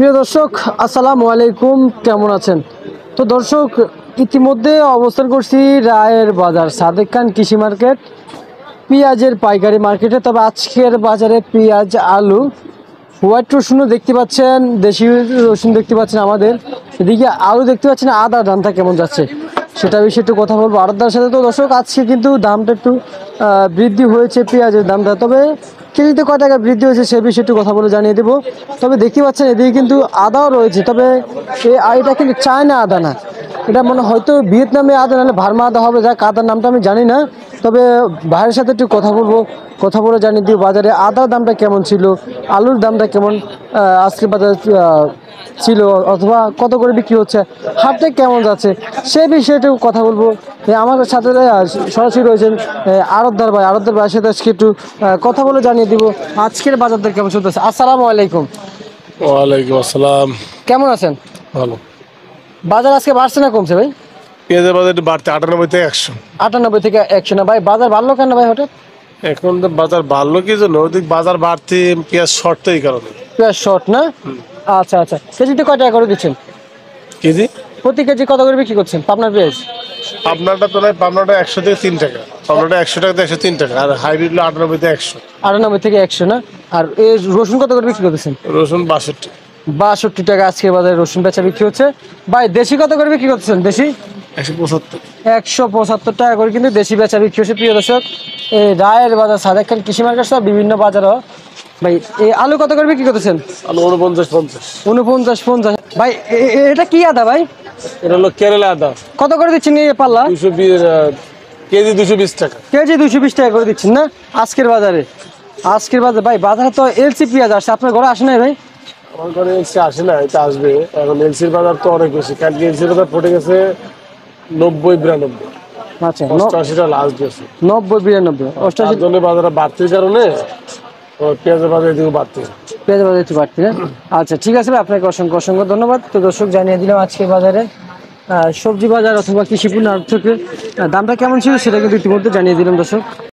প্রিয় দর্শক, আসসালামু আলাইকুম। কেমন আছেন? তো দর্শক, ইতিমধ্যে অবস্থান করছি রায়ের বাজার সাদেক খান কৃষি মার্কেট, পেঁয়াজের পাইকারি মার্কেটে। তবে আজকের বাজারে পেঁয়াজ, আলু, হোয়াইট রসুনও দেখতে পাচ্ছেন, দেশি রসুন দেখতে পাচ্ছেন আমাদের এদিকে, আলু দেখতে পাচ্ছেন। আদার দামটা কেমন যাচ্ছে সেটা বিষয়ে একটু কথা বলবো আড়তদার সাথে। তো দর্শক, আজকে কিন্তু দামটা একটু বৃদ্ধি হয়েছে পেঁয়াজের দামটা, তবে কেজিতে কয় টাকা বৃদ্ধি হয়েছে সে বিষয়ে একটু কথা বলে জানিয়ে দেবো। তবে দেখতে পাচ্ছেন এদিকে কিন্তু আদাও রয়েছে, তবে এটা কিন্তু চায়না আদা না, এটা মনে হয়তো ভিয়েতনামে আদা, নাহলে ভার্মা আদা হবে। যাক, আদার নামটা আমি জানি না, তবে ভাইয়ের সাথে একটু কথা বলবো, কথা বলে জানিয়ে দিব বাজারে আদার দামটা কেমন ছিল, আলুর দামটা কেমন আজকে বাজারে ছিল, অথবা কত করে বিক্রি হচ্ছে, হাটটা কেমন যাচ্ছে সেই বিষয়ে একটু কথা বলবো। আমার সাথে সরাসরি রয়েছেন আড়তদার ভাই, আড়তদার ভাইয়ের সাথে আজকে একটু কথা বলে জানিয়ে দিব আজকের বাজার দর কেমন চলতেছে। আসসালামু আলাইকুম। ওয়ালাইকুম আসসালাম। কেমন আছেন? ভালো। বাজার আজকে বাড়ছে না কমছে ভাই? পেঁয়াজের বাজার একটু বাড়তে 98 থেকে 100। 98 থেকে 100 না ভাই? বাজার বাড়লো কেন ভাই হঠাৎ? এখন তো বাজার বাড়লো কি জন্য? ওদিক বাজার বাড়তে পেঁয়াজ শর্ট তো এই কারণে। পেঁয়াজ শর্ট না? আচ্ছা আচ্ছা, কেজিতে কয় টাকা করে দিচ্ছেন? কেজি প্রতি কেজি কত করে বিক্রি করছেন পাবনার পেঁয়াজ? আপনারটা তো নয়, আপনারটা 100 থেকে 3 টাকা, আপনারটা 100 টাকা থেকে 103 টাকা, আর হাইব্রিড হলো 98 থেকে 100। 98 থেকে 100 না? আর এই রসুন কত করে বিক্রি করতেছেন? রসুন 62। 62 টাকা আজকে বাজারে রসুন বেচা বিক্রি হচ্ছে। ভাই দেশি কত করে বিক্রি করতেছেন? দেশি 175। 175 টাকা করে কিন্তু দেশি বেচা বিক্রি হচ্ছে। প্রিয় দর্শক, এই রায়ের বাজার সাদেক খান কৃষি মার্কেট সহ বিভিন্ন বাজারও। ভাই এই আলু কত করে বিক্রি করতেছেন? আলু 49-50। 49-50। ভাই এটা কি আদা ভাই? এটা হলো কেরালা আদা। কত করে দিচ্ছেন এই পাল্লা? 220 কেজি 220 টাকা। কেজি 220 টাকা করে দিচ্ছেন না আজকের বাজারে? আজকের বাজারে ভাই, বাজারে তো এলসি পেঁয়াজ আসছে, আপনার ঘরে আসে নাই ভাই? আমার ঘরে এলসি আসে না, এটা আসবে। এখন এলসির বাজার তো অনেক বেশি, কালকে এলসির বাজার পড়ে গেছে 90-92। আচ্ছা, 88টা লাস্ট গেছে। 90-92 88 জন্য বাজারে বাড়তির কারণে পেঁয়াজের বাজার এদিকে বাড়তি। পেঁয়াজ বাজার একটু বাড়তি না? আচ্ছা, ঠিক আছে ভাই, আপনাকে অসংখ্য অসংখ্য ধন্যবাদ। তো দর্শক, জানিয়ে দিলাম আজকে বাজারে সবজি বাজার অথবা কৃষি পণ্য থেকে দামটা কেমন ছিল সেটা কিন্তু ইতিমধ্যে জানিয়ে দিলাম দর্শক।